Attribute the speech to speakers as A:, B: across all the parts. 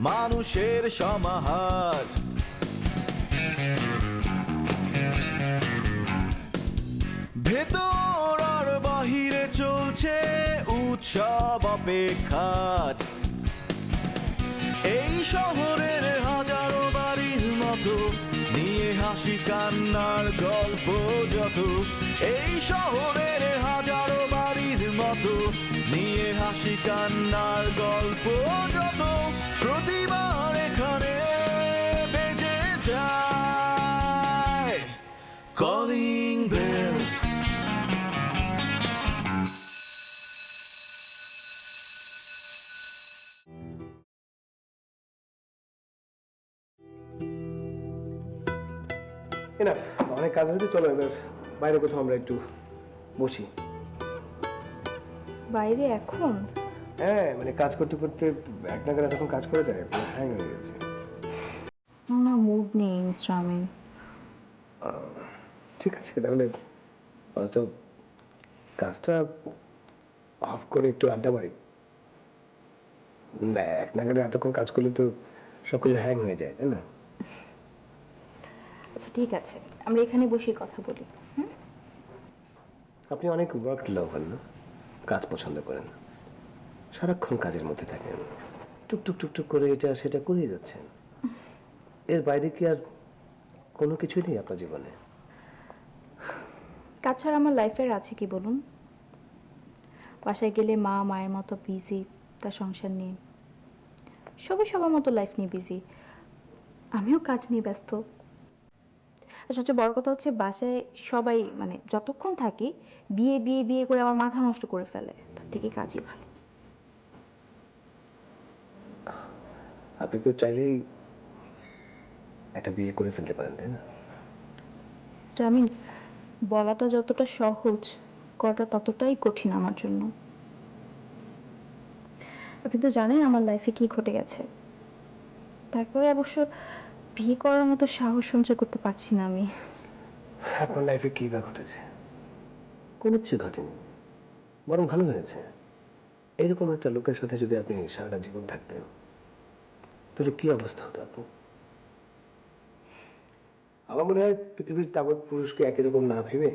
A: মানুষের সমাহার। ভেতর আর বাহিরে চলছে উৎসব অপেক্ষার। এই শহরের হাজারো বাড়ির মতো নিয়ে হাসি কান্নার গল্প যত। এই শহরের হাজারো বাড়ির মতো নিয়ে হাসি কান্নার গল্প যত। প্রতিবার এখানে বেজে যায় কলিং বেল।
B: না অনেক কাজ হয়েছে, চলো এবার বাইরে কোথাও আমরা একটু বসি।
C: বাইরে এখন?
B: হ্যাঁ মানে কাজ করতে করতে এক নাগারে তখন কাজ করে যায়, হ্যাং হয়ে গেছে।
C: না মুড নেই মিস্টার আমিন।
B: ঠিক আছে তাহলে হয়তো কাজটা অফ করে একটু আড্ডা মারি। এক নাগারে এতক্ষণ কাজ করলে তো সবকিছু হ্যাং হয়ে যায়, তাই না?
C: আচ্ছা ঠিক আছে, আমরা এখানে বসে কথা বলি।
B: আপনি অনেক ওয়ার্ক লাভার না? কাজ পছন্দ করেন, সারাক্ষণ কাজের মধ্যে থাকেন, টুকটুক টুকটুক করে এটা সেটা করিয়ে যাচ্ছেন। এর বাইরে কি আর কোনো কিছুই নেই আপনার জীবনে?
C: কাজ ছাড়া আমার লাইফের আছে কি বলুন? বাসায় গেলে মা মায়ের মতো বিজি তার সংসার নিয়ে, সবাই সবার মতো লাইফ নিয়ে বিজি, আমিও কাজ নিয়ে ব্যস্ত। আর সবচেয়ে বড় কথা হচ্ছে বাসায় সবাই মানে যতক্ষণ থাকি বিয়ে বিয়ে বিয়ে করে আমার মাথা নষ্ট করে ফেলে, তার থেকে কাজই ভালো।
B: আপনি তো চাইলেই একটা বিয়ে করে ফেলতে পারেন, তাই না?
C: আমি বলাটা যতটা সহজ, করাটা ততটাই কঠিন আমার জন্য। আপনি তো জানেন আমার লাইফে কি ঘটে গেছে, তারপরে অবশ্য বিয়ে করার মতো সাহস সঞ্চয় করতে পারছি না আমি।
B: আপনার লাইফে কি বা ঘটেছে? কোনো কিছু ঘটেনি, বরং ভালো হয়েছে। এরকম একটা লোকের সাথে যদি আপনি সারাটা জীবন থাকতেন তাহলে কি অবস্থা হতো আপনি? আমার মনে হয় পৃথিবীর তাবৎ পুরুষকে একই রকম না ভেবে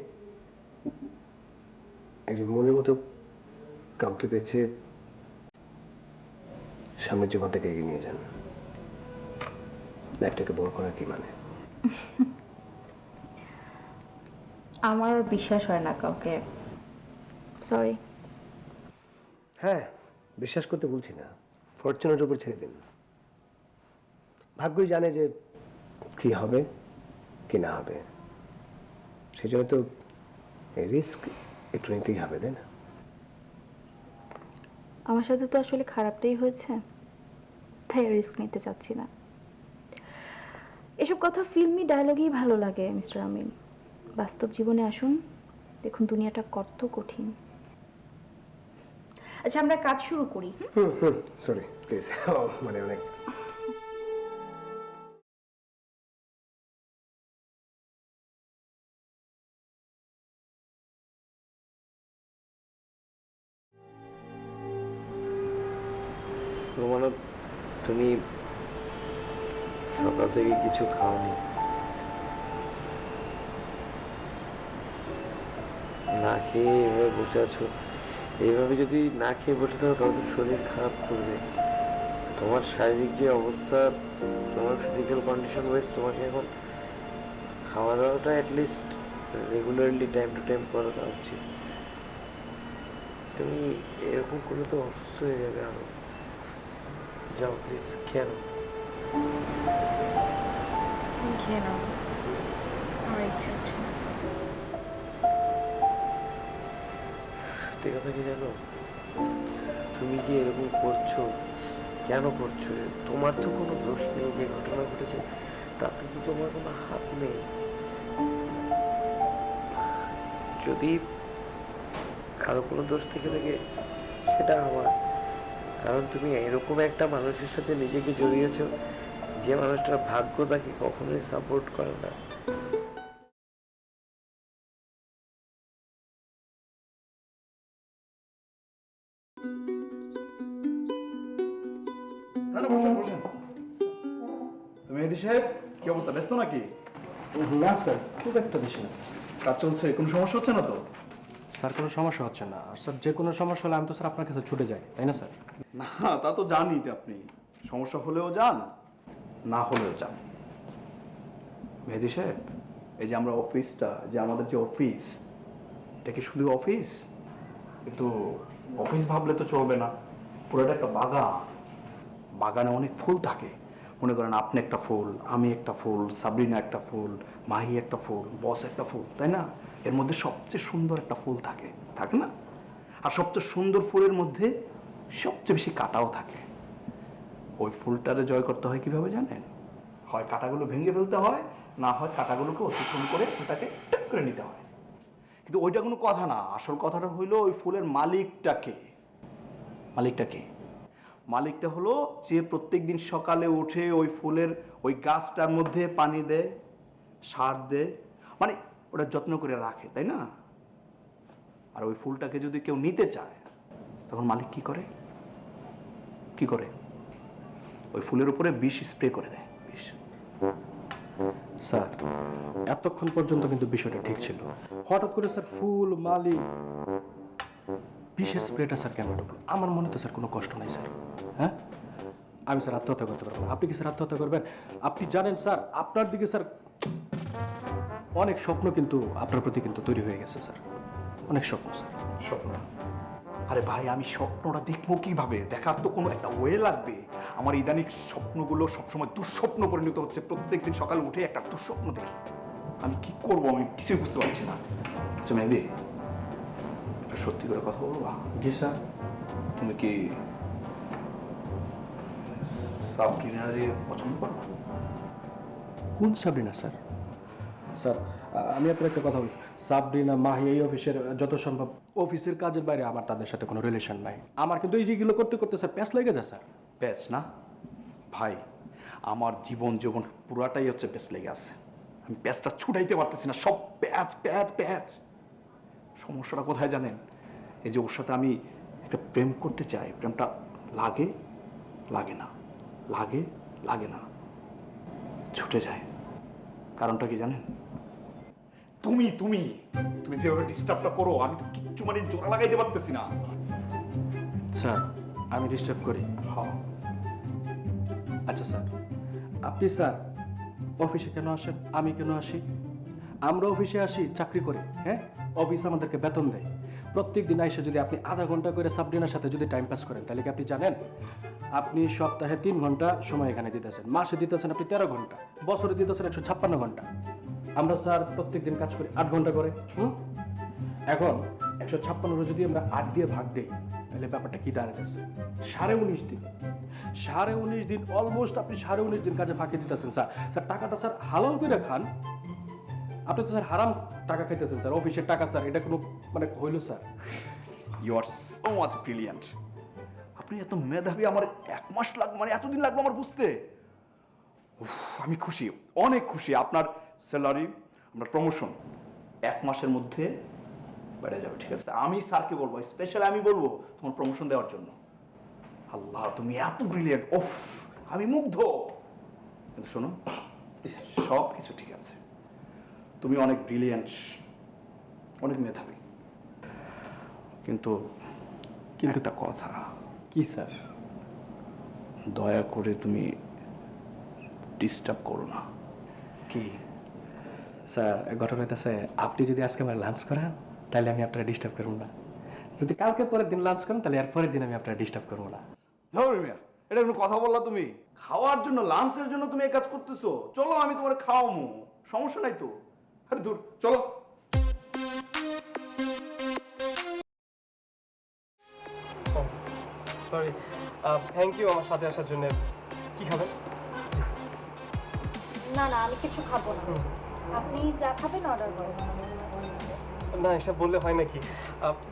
B: একজন মনের মতো কাউকে বেছে সামনের জীবনটাকে এগিয়ে নিয়ে যান। লাইফটাকে বড় করার কি মানে?
C: আমার বিশ্বাস হয় না কাউকে, সরি।
B: হ্যাঁ, বিশ্বাস করতে বলছি না, ফরচুনের উপর ছেড়ে দিন। ভাগ্যই জানে যে কি হবে কি না হবে, সেজন্য তো রিস্ক একটু নিতেই হবে, তাই না?
C: আমার সাথে তো আসলে খারাপটাই হয়েছে, তাই রিস্ক নিতে চাচ্ছি না। এসব কথা ফিল্মি ডায়লগেই ভালো লাগে মিস্টার আমিন। বাস্তব জীবনে আসুন, দেখুন দুনিয়াটা কত কঠিন। আচ্ছা আমরা কাজ শুরু করি।
B: সরি প্লিজ, মানে অনেক
D: রোমানা, তুমি সকাল থেকে কিছু খাওনি, না খেয়ে এভাবে বসে আছো। এইভাবে যদি না খেয়ে বসে থাকো তাহলে তো শরীর খারাপ করবে। তোমার শারীরিক যে অবস্থা, তোমার ফিজিক্যাল কন্ডিশন ওয়াইজ তোমাকে এখন খাওয়া দাওয়াটা at least regularly time to time করা উচিত। তুমি এরকম করলে তো অসুস্থ হয়ে যাবে আরো। যাও প্লিজ, কেন?
C: তুমি খেয়ে নাও, আমার ইচ্ছে হচ্ছে না।
D: সত্যি কথা কি জানো, তুমি যে এরকম করছো, কেন করছো? তোমার তো কোনো দোষ নেই, যে ঘটনা ঘটেছে তাতে তো তোমার কোনো হাত নেই। যদি কারো কোনো দোষ থেকে থাকে সেটা আমার, কারণ তুমি এরকম একটা মানুষের সাথে নিজেকে জড়িয়েছো যে মানুষটার ভাগ্য তাকে কখনোই সাপোর্ট করে না।
E: না বসেন বসেন। তো মেহেদী সাহেব কি অবস্থা, ব্যস্ত নাকি?
F: না স্যার, খুব একটা বেশি না স্যার।
E: কাজ চলছে, কোনো সমস্যা হচ্ছে না তো?
F: স্যার কোনো সমস্যা হচ্ছে না। আর স্যার যে কোনো সমস্যা হলে আমি তো স্যার আপনার কাছে ছুটে যাই, তাই না স্যার?
E: না তা তো জানি তো, আপনি সমস্যা হলেও যান না হলেও যান। মেহেদী সাহেব, এই যে আমরা অফিসটা, যে আমাদের যে অফিস, এটা কি শুধু অফিস? কিন্তু অফিস ভাবলে তো চলবে না, পুরোটা একটা বাগান। বাগানে অনেক ফুল থাকে। মনে করেন আপনি একটা ফুল, আমি একটা ফুল, সাবরিনা একটা ফুল, মাহি একটা ফুল, বস একটা ফুল, তাই না? এর মধ্যে সবচেয়ে সুন্দর একটা ফুল থাকে, থাকে না? আর সবচেয়ে সুন্দর ফুলের মধ্যে সবচেয়ে বেশি কাঁটাও থাকে। ওই ফুলটারে জয় করতে হয় কিভাবে জানেন? হয় কাঁটাগুলো ভেঙে ফেলতে হয়, না হয় কাঁটাগুলোকে অতিক্রম করে ফুলটাকে ট্যাপ করে নিতে হয়। কিন্তু ওইটা কোনো কথা না, আসল কথাটা হইলো ওই ফুলের মালিকটাকে। মালিকটাকে মালিকটা হলো যে প্রত্যেকদিন সকালে উঠে ওই ফুলের ওই গাছটার মধ্যে পানি দেয়, সার দেয়, মানে ওটা যত্ন করে রাখে, তাই না? আর ওই ফুলটাকে যদি কেউ নিতে চায়, তখন মালিক কি করে? কি করে? ওই ফুলের উপরে বিষ স্প্রে করে দেয়, বিষ।
F: স্যার এতক্ষণ পর্যন্ত কিন্তু বিষয়টা ঠিক ছিল, হঠাৎ করে স্যার ফুল মালি বিষের স্প্রেটা স্যার কেন ঢুকলো? আমার মনে তো স্যার কোনো কষ্ট নাই স্যার। হ্যাঁ, আমি স্যার আত্মহত্যা করতে পারবো না। আপনি কি স্যার আত্মহত্যা করবেন? আপনি জানেন স্যার, আপনার দিকে স্যার অনেক স্বপ্ন কিন্তু আপনার প্রতি কিন্তু তৈরি হয়ে গেছে স্যার, অনেক স্বপ্ন স্যার।
E: স্বপ্ন? আরে ভাই, আমি স্বপ্নটা দেখবো কিভাবে? দেখার তো কোনো একটা ওয়ে লাগবে। আমার ইদানিং স্বপ্নগুলো সবসময় দুঃস্বপ্ন পরিণত হচ্ছে। প্রত্যেকদিন সকালে উঠে একটা দুঃস্বপ্ন দেখি। আমি কি করব, আমি কিছুই বুঝতে পারছি না। আচ্ছা মেহেদী, একটা সত্যি করে কথা বলবা?
F: জি স্যার।
E: তুমি কি সাবরিনারে পছন্দ করো?
F: কোন সাবরিনা স্যার? স্যার আমি আপনার একটা কথা বলি, সাবরিনা মাহি এই অফিসের যত সম্ভব অফিসের কাজের বাইরে আমার তাদের সাথে কোনো রিলেশন নাই। আমার কিন্তু এই যেগুলো করতে করতে স্যার প্যাঁচ লেগে যায় স্যার।
E: প্যাচ না ভাই, আমার জীবন জীবন পুরাটাই হচ্ছে প্যাচ লেগে আছে। আমি প্যাচটা ছুটাইতে পারতেছি না, সব প্যাচ প্যাচ প্যাচ। সমস্যাটা কোথায় জানেন? এই যে ওর সাথে আমি একটা প্রেম করতে চাই, প্রেমটা লাগে লাগে না, লাগে লাগে না, ছুটে যায়। কারণটা কি জানেন? তুমি তুমি তুমি যেভাবে ডিস্টার্বটা করো, আমি তো কিচ্ছু মানে জোড়া লাগাইতে পারতেছি না।
F: স্যার আমি ডিস্টার্ব করি?
E: হ্যাঁ,
F: আচ্ছা স্যার, আপনি স্যার অফিসে কেন আসেন, আমি কেন আসি? আমরা অফিসে আসি চাকরি করে, হ্যাঁ? অফিস আমাদেরকে বেতন দেয়। প্রত্যেক দিন এসে যদি আপনি আধা ঘন্টা করে সাবরিনার সাথে যদি টাইম পাস করেন, তাহলে কি আপনি জানেন আপনি সপ্তাহে 3 ঘন্টা সময় এখানে দিতেছেন, মাসে দিতেছেন আপনি 13 ঘন্টা, বছরে দিতেছেন 156 ঘন্টা। আমরা স্যার প্রত্যেক দিন কাজ করি 8 ঘন্টা করে। এখন 156 যদি আমরা 8 দিয়ে ভাগ দিই, তাহলে ব্যাপারটা কি দাঁড়াতেছে? 19.5 দিন। 19.5 দিন, অলমোস্ট আপনি 19.5 দিন কাজে ফাঁকি দিতেছেন স্যার। স্যার টাকাটা স্যার হালাল করে খান, আপনি তো স্যার হারাম টাকা খাইতেছেন স্যার, অফিসের টাকা স্যার। এটা কোনো মানে হইল sir?
E: You are so much brilliant. আপনি এত মেধাবী, আমার 1 মাস লাগলো, মানে এতদিন লাগলো আমার বুঝতে। উফ, আমি খুশি, অনেক খুশি। আপনার স্যালারি, আপনার প্রমোশন 1 মাসের মধ্যে বেড়ে যাবে, ঠিক আছে? আমি স্যারকে বলবো, স্পেশালি আমি বলবো তোমার প্রমোশন দেওয়ার জন্য। আল্লাহ, তুমি এত ব্রিলিয়ান্ট, ওফ আমি মুগ্ধ। কিন্তু শোনো, সব কিছু ঠিক আছে, তুমি অনেক ব্রিলিয়ান্ট, অনেক মেধাবী, কিন্তু একটা কথা।
F: কি স্যার?
E: দয়া করে তুমি ডিস্টার্ব করো না।
F: কি স্যার? ঘটনা হইতেছে, আপনি যদি আজকে আমার লাঞ্চ করেন, তাহলে আমি আপনারা ডিস্টার্ব করবো না। যদি কালকে পরের দিন লাঞ্চ করেন, তাহলে এর পরের দিন আমি আপনারা ডিস্টার্ব করবো না।
E: ধরো মিয়া, এটা কোনো কথা বললা তুমি? খাওয়ার জন্য, লাঞ্চের জন্য তুমি এই কাজ করতেছো? চলো আমি তোমার খাওয়ামো, সমস্যা নাই তো। আরে দূর, চলো।
G: সরি, থ্যাংক ইউ আমার সাথে আসার জন্য। কি খাবেন?
C: না না, আমি কিছু খাবো না। আপনি যা খাবেন অর্ডার করেন।
G: না, এসব বললে হয় নাকি?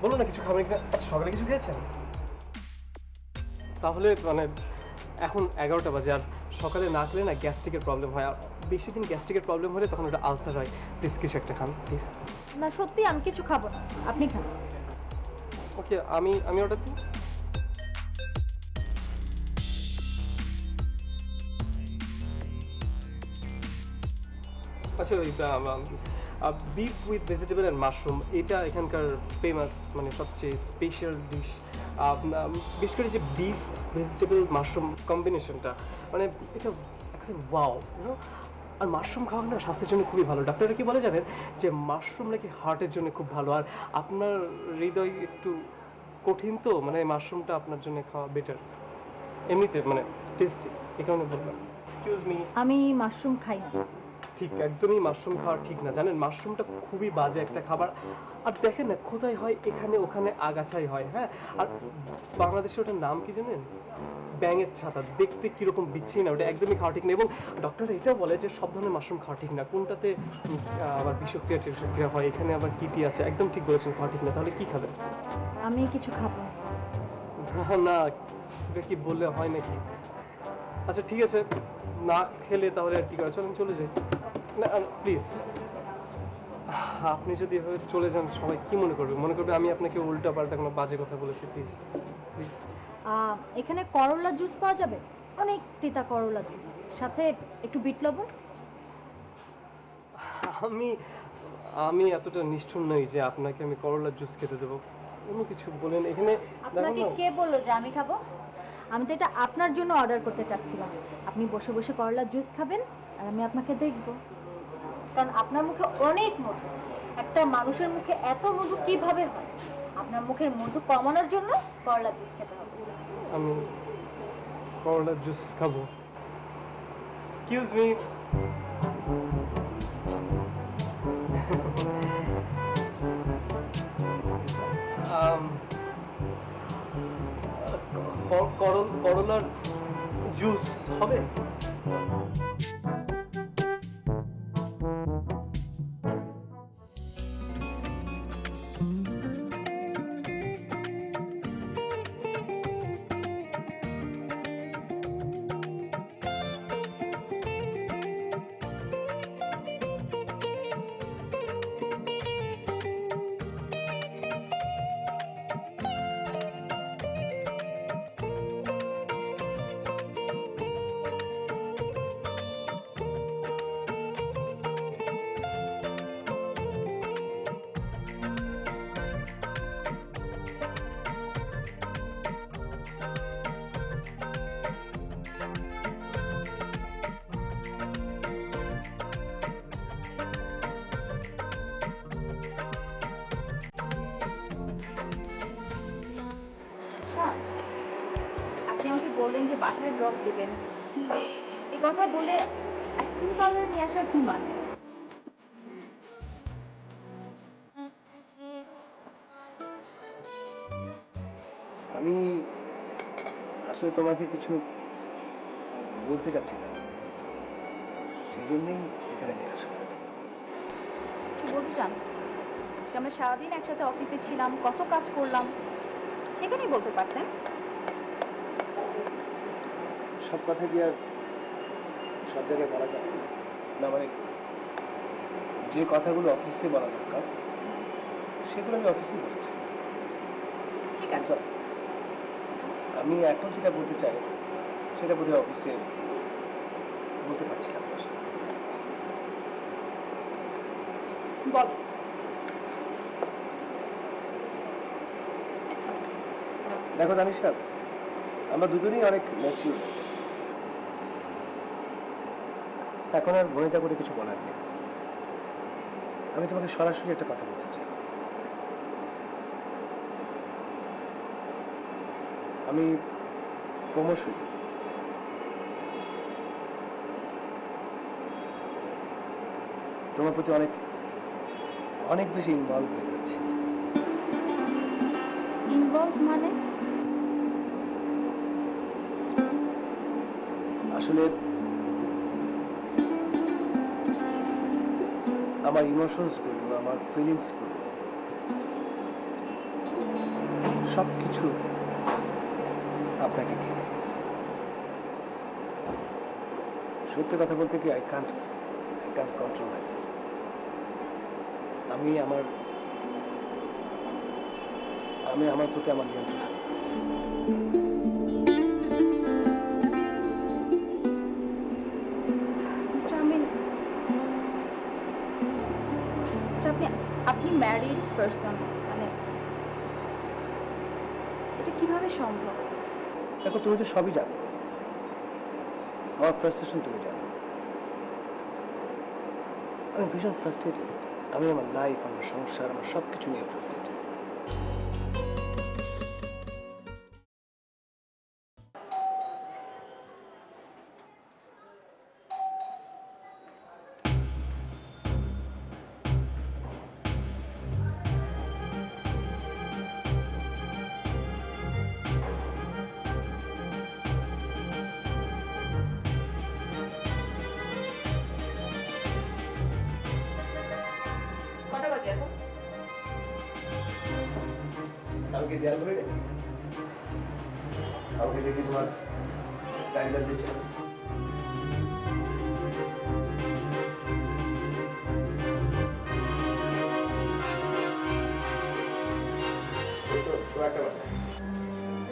G: বলুন না কিছু খাবেন কিনা। আচ্ছা, সকালে কিছু খেয়েছেন? তাহলে মানে এখন 11টা বাজে, আর সকালে না খেলে না গ্যাস্ট্রিকের প্রবলেম হয়, আর বেশি দিন গ্যাস্ট্রিকের প্রবলেম হলে তখন ওটা আলসার হয়। প্লিজ কিছু একটা খান প্লিজ।
C: না সত্যি আমি কিছু খাবো না, আপনি খান।
G: ওকে, আমি অর্ডার দিই। আচ্ছা ওই beef with vegetable and mushroom এটা এখানকার ফেমাস মানে সবচেয়ে স্পেশাল ডিশ। বিশেষ করে যে বিফ ভেজিটেবল মাশরুম কম্বিনেশনটা মানে এটা ওয়াও ইউনো। আর মাশরুম খাওয়া না স্বাস্থ্যের জন্য খুবই ভালো। ডাক্তাররা কি বলে জানেন যে মাশরুম নাকি হার্টের জন্য খুব ভালো। আর আপনার হৃদয় একটু কঠিন তো মানে মাশরুমটা আপনার জন্য খাওয়া বেটার এমনিতে মানে টেস্টি, এই কারণে বললাম। এক্সকিউজ মি,
C: আমি মাশরুম খাই না।
G: ঠিক একদমই মাশরুম খাওয়া ঠিক না জানেন, মাশরুমটা খুবই বাজে একটা খাবার। আর দেখেন না কোথায় হয়, এখানে ওখানে আগাছাই হয়। হ্যাঁ, আর বাংলাদেশে ওটার নাম কি জানেন? ব্যাঙের ছাতা। দেখতে কিরকম বিচ্ছিরি না, ওটা একদমই খাওয়া ঠিক না। এবং ডক্টররা এটাও বলে যে সব ধরনের মাশরুম খাওয়া ঠিক না, কোনটাতে আবার বিষক্রিয়া টিষক্রিয়া হয়, এখানে আবার কিটি আছে। একদম ঠিক বলেছেন, খাওয়া ঠিক না। তাহলে কি খাবেন?
C: আমি কিছু খাবো না।
G: না এটা কি বললে হয় নাকি? আচ্ছা ঠিক আছে, না খেলে তাহলে আর কি করে, চলেন চলে যাই। না প্লিজ, আপনি যদি এভাবে চলে যান সবাই কি মনে করবে? মনে করবে আমি আপনাকে উল্টা পাল্টা কোনো বাজে কথা বলেছি। Please please.
C: এখানে করলা জুস পাওয়া যাবে, অনেক তিতা করলা জুস, সাথে একটু বিট লবণ।
G: আমি এতটা নিষ্ঠুর নই যে আপনাকে আমি করলার জুস খেতে দেবো। কোনো কিছু বলেন এখানে।
C: আপনাকে কে বললো যে আমি খাবো? আমি তো এটা আপনার জন্য অর্ডার করতে চাচ্ছিলাম। আপনি বসে বসে করলার জুস খাবেন আর আমি আপনাকে দেখব, কারণ আপনার মুখে অনেক মধু। একটা মানুষের মুখে এত মধু কিভাবে হয়? আপনার মুখের মধু কমানোর জন্য করলা জুস খেতে হবে।
G: আমি করলার জুস খাবো? এক্সকিউজ মি, করলার জুস হবে?
C: আপনি আমাকে বললেন যে বাসায় ড্রপ দিবেন, এই কথা বলে আইসক্রিম পার্লারে নিয়ে আসার কি মানে?
B: আমি আসলে তোমাকে কিছু বলতে চাচ্ছি না, সেই জন্যই এখানে নিয়ে আসা।
C: কিছু বলতে চান? আজকে আমরা সারাদিন একসাথে অফিসে ছিলাম, কত কাজ করলাম, সেখানেই বলতে পারতেন।
B: সব কথা কি আর সব জায়গায় বলা যায় না? মানে যে কথাগুলো অফিসে বলা দরকার সেগুলো আমি অফিসেই বলেছি।
C: ঠিক আছে,
B: আমি এখন যেটা বলতে চাই সেটা বোধহয় অফিসে বলতে পারছি না।
C: বলেন।
B: দেখো তানিশা, আমরা দুজনেই অনেক ম্যাচিউর আছি, এখন আর ভনিতা করে কিছু বলার নেই। আমি তোমাকে সরাসরি একটা কথা বলতে চাই। আমি ক্রমশই তোমার প্রতি অনেক অনেক বেশি ইনভলভ হয়ে যাচ্ছি।
C: ইনভলভ মানে?
B: আসলে আমার ইমোশনস গুলো, আমার ফিলিংস গুলো সবকিছু আপনাকে ঘিরে। সত্যি কথা বলতে কি, আই কান্ট কন্ট্রোল মাইসেলফ। আমি আমার প্রতি আমার নিয়ন্ত্রণ হারিয়ে ফেলেছি।
C: মিস্টার আমিন, মিস্টার আপনি আপনি ম্যারিড পারসন, মানে এটা কিভাবে সম্ভব?
B: দেখো, তুমি তো সবই জানো, আমার ফ্রাস্ট্রেশন তুমি জানো। আমি ভীষণ ফ্রাস্ট্রেটেড। আমি আমার লাইফ, আমার সংসার, আমার সব কিছু নিয়ে ফ্রাস্ট্রেটেড।
H: কটা বাজে এখন?
B: কালকে দেয়াল করে নেবে, কালকে দেখি তোমার টাইলার দিচ্ছে।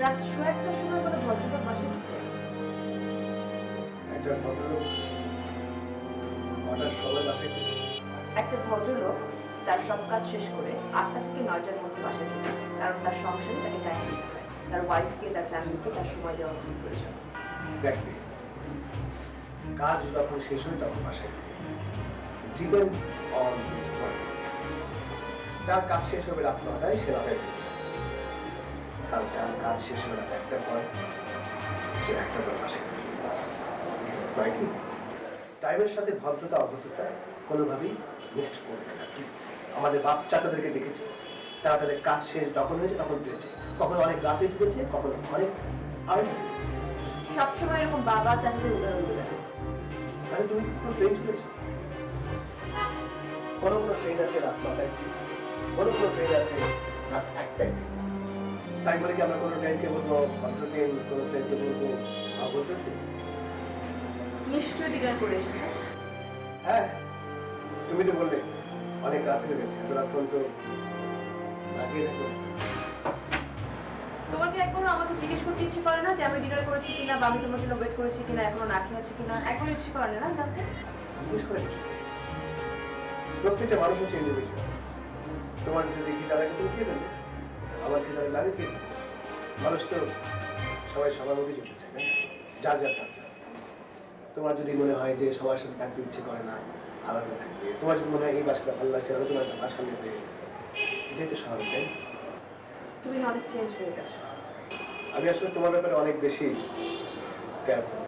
H: রাত 1:30টার সময় কোনো ভদ্রলোক বাসায় ঢুকে?
B: একটা ভদ্রলোক কটার সময় বাসায় ঢুকে?
H: একটা ভদ্রলোক তার সব কাজ শেষ করে 8টা থেকে 9টার মধ্যে বাসায় ঢুকে, কারণ তার সংসারে তাকে টাইম দিতে হয়, তার ওয়াইফকে, তার ফ্যামিলিকে তার সময় দেওয়া খুব প্রয়োজন।
B: এক্স্যাক্টলি। কাজ যখন শেষ হয় তখন বাসায় ডিপেন্ড অন দিস ওয়ার্ক। যার কাজ শেষ হবে রাত 9টায়, সে রাতে ফিরবে। আর যার কাজ শেষ হবে রাত 1টার পর, সে 1টার পর বাসায় ফিরবে। নয় কি? টাইমের সাথে ভদ্রতা অভদ্রতা কোনোভাবেই মিক্সড করবে না প্লিজ। আমাদের বাচ্চা তাদেরকে দেখেছে, তারা তাদের কাজ শেষ যখন হয়েছে তখন ফিরেছে, কখনো অনেক রাতে ফিরেছে, কখনো অনেক আগে ফিরেছে।
H: সবসময় এরকম বাবা চাচাদের উদাহরণ দেবে না।
B: আরে তুমি কোনো ট্রেন চলেছো? কোনো কোনো ট্রেন আছে রাত 9টায়, কোনো কোনো ট্রেন আছে রাত 1টায়। তাই বলে কি আমরা কোনো ট্রেনকে বলবো ভদ্র ট্রেন, কোনো ট্রেনকে বলবো অভদ্র ট্রেন?
H: নিশ্চয়ই ডিনার করে এসেছে।
B: হ্যাঁ, তুমি তো বললে অনেক রাত হয়ে গেছে, এত রাত পর্যন্ত লাগিয়ে থাকো।
H: তোমার কি একবারও আমাকে জিজ্ঞেস করতে ইচ্ছে করে না যে আমি ডিনার করেছি কিনা, বা আমি তোমার জন্য ওয়েট করেছি কিনা, এখনো না খেয়ে আছি কিনা? একবারও ইচ্ছে করে না জানতে?
B: জিজ্ঞেস করে কিছু? প্রত্যেকটা মানুষ হচ্ছে ইন্ডিভিজুয়াল। তোমার যদি খিদা লাগে তুমি খেয়ে দেবে, আমার খিদা লাগলে আমি খেয়ে দেবো। মানুষ তো সবাই সবার মধ্যেই চলতে চায় না, যার যার থাকতে। তোমার যদি মনে হয় যে সবার সাথে থাকতে ইচ্ছে করে না, আলাদা থাকবে। তোমার যদি মনে হয় এই বাসাটা ভালো লাগছে না, তোমার একটা বাসা নেবে, এটাই তো স্বাভাবিক, তাই না?
H: তুমি না অনেক চেঞ্জ হয়ে গেছো।
B: আমি আসলে তোমার ব্যাপারে অনেক বেশি কেয়ারফুল।